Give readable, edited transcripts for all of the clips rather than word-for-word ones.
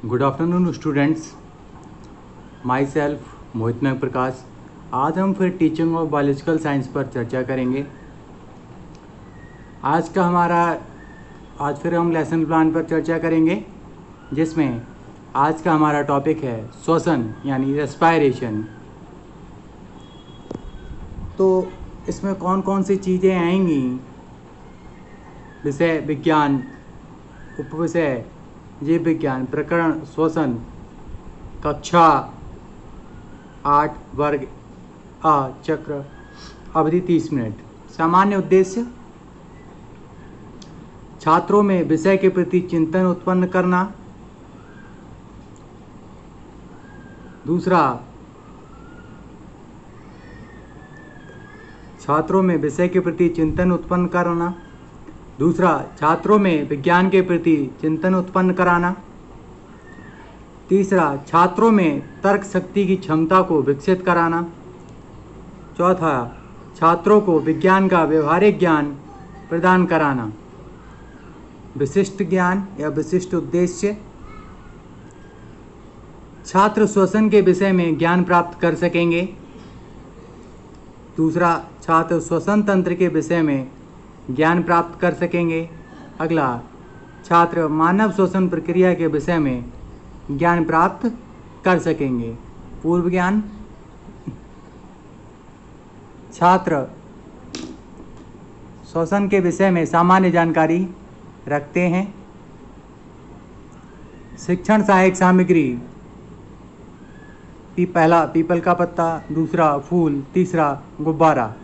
Good afternoon students, my self Mohit Nag Prakash. आज हम फिर टीचिंग ऑफ बायोलॉजिकल साइंस पर चर्चा करेंगे। आज फिर हम लेसन प्लान पर चर्चा करेंगे, जिसमें आज का हमारा टॉपिक है श्वसन यानी रेस्पायरेशन। तो इसमें कौन कौन सी चीज़ें आएंगी? विषय विज्ञान, उपविषय जीव विज्ञान, प्रकरण श्वसन, कक्षा 8 वर्ग आ चक्र, अवधि 30 मिनट। सामान्य उद्देश्य छात्रों में विषय के प्रति चिंतन उत्पन्न करना। दूसरा, छात्रों में विषय के प्रति चिंतन उत्पन्न करना। दूसरा, छात्रों में विज्ञान के प्रति चिंतन उत्पन्न कराना। तीसरा, छात्रों में तर्क शक्ति की क्षमता को विकसित कराना। चौथा, छात्रों को विज्ञान का व्यवहारिक ज्ञान प्रदान कराना। विशिष्ट ज्ञान या विशिष्ट उद्देश्य, छात्र श्वसन के विषय में ज्ञान प्राप्त कर सकेंगे। दूसरा, छात्र श्वसन तंत्र के विषय में ज्ञान प्राप्त कर सकेंगे। अगला, छात्र मानव श्वसन प्रक्रिया के विषय में ज्ञान प्राप्त कर सकेंगे। पूर्व ज्ञान, छात्र श्वसन के विषय में सामान्य जानकारी रखते हैं। शिक्षण सहायक सामग्री, पहला पीपल का पत्ता, दूसरा फूल, तीसरा गुब्बारा।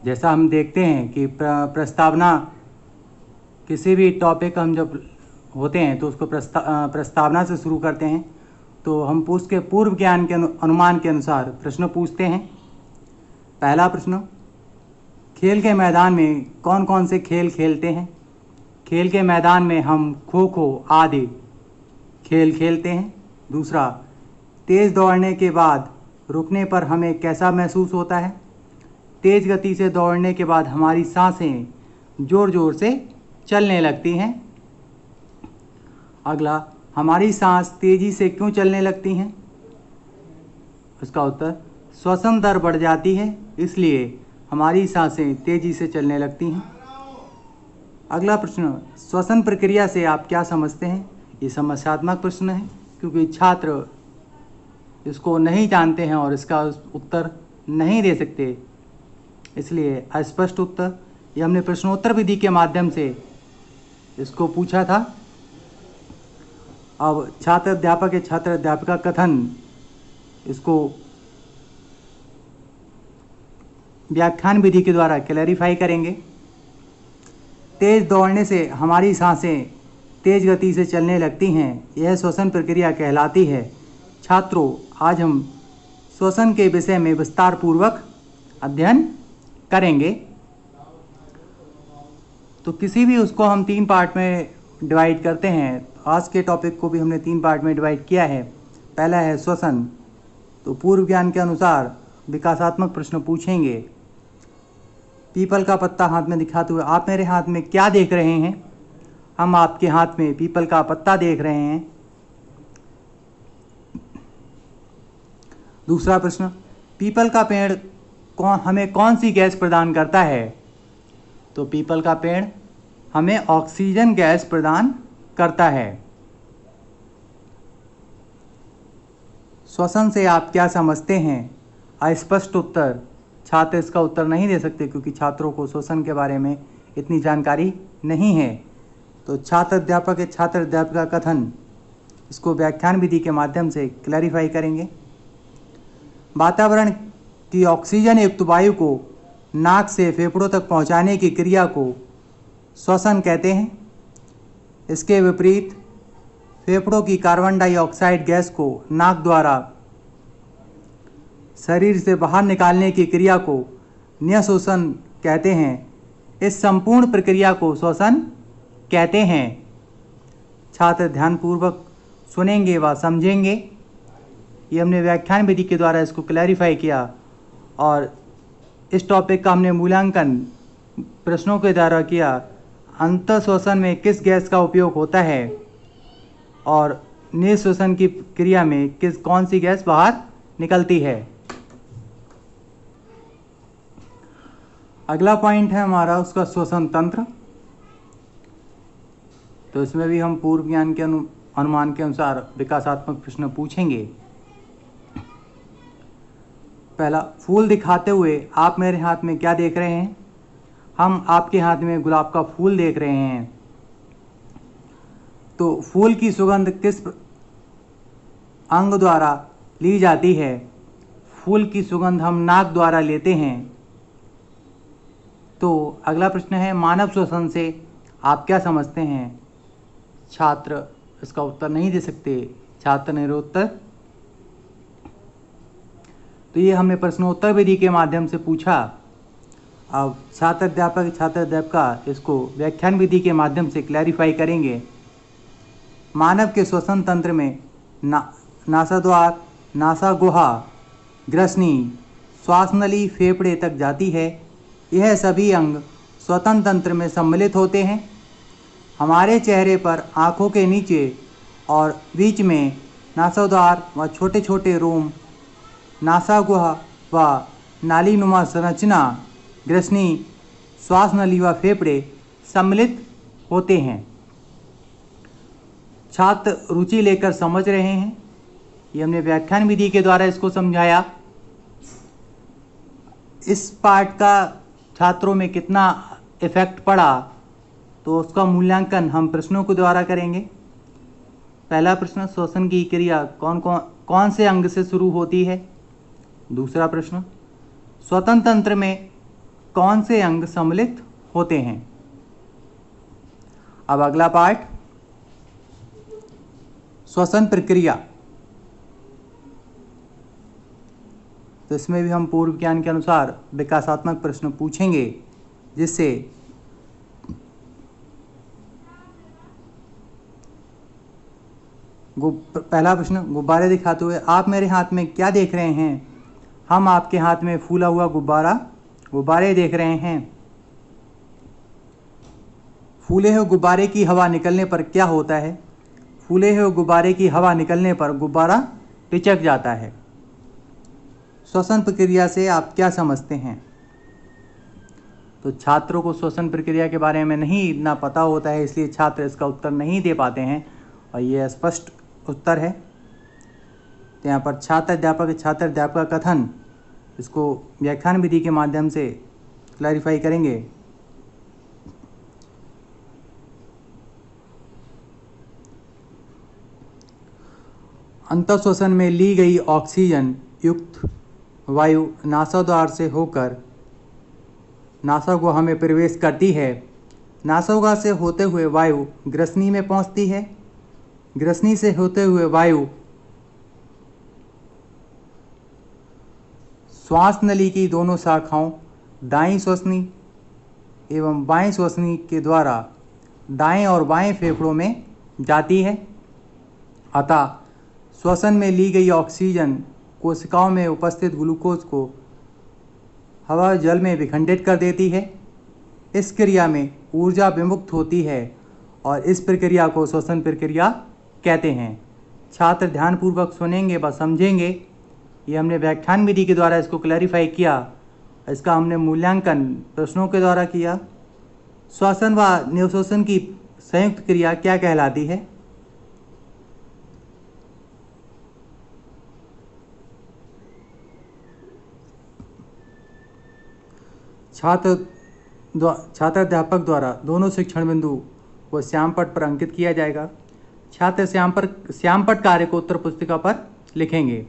जैसा हम देखते हैं कि प्रस्तावना, किसी भी टॉपिक हम जब होते हैं तो उसको प्रस्तावना से शुरू करते हैं। तो हम उसके पूर्व ज्ञान के अनुमान के अनुसार प्रश्न पूछते हैं। पहला प्रश्न, खेल के मैदान में कौन कौन से खेल खेलते हैं? खेल के मैदान में हम खो खो आदि खेल खेलते हैं। दूसरा, तेज़ दौड़ने के बाद रुकने पर हमें कैसा महसूस होता है? तेज़ गति से दौड़ने के बाद हमारी सांसें ज़ोर ज़ोर से चलने लगती हैं। अगला, हमारी सांस तेज़ी से क्यों चलने लगती हैं? उसका उत्तर, श्वसन दर बढ़ जाती है, इसलिए हमारी सांसें तेज़ी से चलने लगती हैं। अगला प्रश्न, श्वसन प्रक्रिया से आप क्या समझते हैं? ये समस्यात्मक प्रश्न है, क्योंकि छात्र इसको नहीं जानते हैं और इसका उत्तर नहीं दे सकते, इसलिए अस्पष्ट उत्तर। ये हमने प्रश्नोत्तर विधि के माध्यम से इसको पूछा था। अब छात्र अध्यापक या छात्र अध्यापिका कथन, इसको व्याख्यान विधि के द्वारा क्लैरिफाई करेंगे। तेज़ दौड़ने से हमारी सांसें तेज़ गति से चलने लगती हैं, यह श्वसन प्रक्रिया कहलाती है। छात्रों, आज हम श्वसन के विषय में विस्तार पूर्वक अध्ययन करेंगे। तो किसी भी उसको हम 3 पार्ट में डिवाइड करते हैं। आज के टॉपिक को भी हमने 3 पार्ट में डिवाइड किया है। पहला है श्वसन। तो पूर्व ज्ञान के अनुसार विकासात्मक प्रश्न पूछेंगे। पीपल का पत्ता हाथ में दिखाते हुए, आप मेरे हाथ में क्या देख रहे हैं? हम आपके हाथ में पीपल का पत्ता देख रहे हैं। दूसरा प्रश्न, पीपल का पेड़ हमें कौन सी गैस प्रदान करता है? तो पीपल का पेड़ हमें ऑक्सीजन गैस प्रदान करता है। श्वसन से आप क्या समझते हैं? अस्पष्ट उत्तर। छात्र इसका उत्तर नहीं दे सकते, क्योंकि छात्रों को श्वसन के बारे में इतनी जानकारी नहीं है। तो छात्र अध्यापक या छात्र अध्यापिका कथन, इसको व्याख्यान विधि के माध्यम से क्लैरिफाई करेंगे। वातावरण की ऑक्सीजन युक्त वायु को नाक से फेफड़ों तक पहुंचाने की क्रिया को श्वसन कहते हैं। इसके विपरीत फेफड़ों की कार्बन डाइऑक्साइड गैस को नाक द्वारा शरीर से बाहर निकालने की क्रिया को निःश्वसन कहते हैं। इस संपूर्ण प्रक्रिया को श्वसन कहते हैं। छात्र ध्यानपूर्वक सुनेंगे व समझेंगे। ये हमने व्याख्यान विधि के द्वारा इसको क्लैरिफाई किया और इस टॉपिक का हमने मूल्यांकन प्रश्नों के द्वारा किया। अंतःश्वसन में किस गैस का उपयोग होता है और निःश्वसन की क्रिया में कौन सी गैस बाहर निकलती है। अगला पॉइंट है हमारा उसका श्वसन तंत्र। तो इसमें भी हम पूर्व ज्ञान के अनुमान के अनुसार विकासात्मक प्रश्न पूछेंगे। पहला, फूल दिखाते हुए आप मेरे हाथ में क्या देख रहे हैं। हम आपके हाथ में गुलाब का फूल देख रहे हैं। तो फूल की सुगंध किस अंग द्वारा ली जाती है। फूल की सुगंध हम नाक द्वारा लेते हैं। तो अगला प्रश्न है, मानव श्वसन से आप क्या समझते हैं। छात्र इसका उत्तर नहीं दे सकते, छात्र निरुत्तर। तो ये हमने प्रश्नोत्तर विधि के माध्यम से पूछा। अब छात्र अध्यापका इसको व्याख्यान विधि के माध्यम से क्लैरिफाई करेंगे। मानव के श्वसन तंत्र में नासाद्वार, नासागुहा, ग्रसनी, श्वासनली, फेफड़े तक जाती है। यह सभी अंग श्वसन तंत्र में सम्मिलित होते हैं। हमारे चेहरे पर आँखों के नीचे और बीच में नासाद्वार व छोटे छोटे रोम, नासागुहा व नालीनुमा संरचना, ग्रसनी, श्वासनली व फेफड़े सम्मिलित होते हैं। छात्र रुचि लेकर समझ रहे हैं। ये हमने व्याख्यान विधि के द्वारा इसको समझाया। इस पार्ट का छात्रों में कितना इफेक्ट पड़ा तो उसका मूल्यांकन हम प्रश्नों के द्वारा करेंगे। पहला प्रश्न, श्वसन की क्रिया कौन से अंग से शुरू होती है। दूसरा प्रश्न, श्वसन तंत्र में कौन से अंग सम्मिलित होते हैं। अब अगला पार्ट, श्वसन प्रक्रिया। तो इसमें भी हम पूर्व ज्ञान के अनुसार विकासात्मक प्रश्न पूछेंगे, जिससे पहला प्रश्न, गुब्बारे दिखाते हुए आप मेरे हाथ में क्या देख रहे हैं। हम आपके हाथ में फूला हुआ गुब्बारे देख रहे हैं। फूले हुए गुब्बारे की हवा निकलने पर क्या होता है। फूले हुए गुब्बारे की हवा निकलने पर गुब्बारा पिचक जाता है। श्वसन प्रक्रिया से आप क्या समझते हैं। तो छात्रों को श्वसन प्रक्रिया के बारे में नहीं इतना पता होता है, इसलिए छात्र इसका उत्तर नहीं दे पाते हैं और ये स्पष्ट उत्तर है। तो यहाँ पर छात्र अध्यापक का कथन, इसको व्याख्यान विधि के माध्यम से क्लैरिफाई करेंगे। अंतःश्वसन में ली गई ऑक्सीजन युक्त वायु नासाद्वार से होकर नासागुहा में प्रवेश करती है। नासागुहा से होते हुए वायु ग्रसनी में पहुंचती है। ग्रसनी से होते हुए वायु श्वास नली की दोनों शाखाओं दाईं श्वसनी एवं बाईं श्वसनी के द्वारा दाएं और बाएं फेफड़ों में जाती है। अतः श्वसन में ली गई ऑक्सीजन कोशिकाओं में उपस्थित ग्लूकोज को हवा जल में विखंडित कर देती है। इस क्रिया में ऊर्जा विमुक्त होती है और इस प्रक्रिया को श्वसन प्रक्रिया कहते हैं। छात्र ध्यानपूर्वक सुनेंगे व समझेंगे। ये हमने व्याख्यान विधि के द्वारा इसको क्लैरिफाई किया। इसका हमने मूल्यांकन प्रश्नों के द्वारा किया। श्वसन व निःश्वसन की संयुक्त क्रिया क्या कहलाती है। छात्र अध्यापक द्वारा दोनों शिक्षण बिंदु को श्यामपट पर अंकित किया जाएगा। छात्र श्यामपट कार्य को उत्तर पुस्तिका पर लिखेंगे।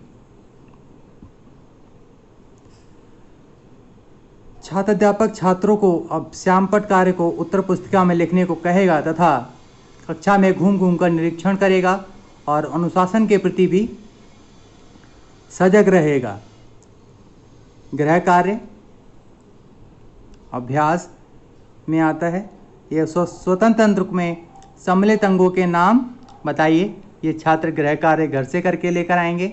छात्र अध्यापक छात्रों को अब श्यामपट कार्य को उत्तर पुस्तिका में लिखने को कहेगा तथा कक्षा में घूम घूम कर निरीक्षण करेगा और अनुशासन के प्रति भी सजग रहेगा। गृह कार्य अभ्यास में आता है। यह श्वसन तंत्र में सम्मिलित अंगों के नाम बताइए। ये छात्र गृह कार्य घर से करके लेकर आएंगे।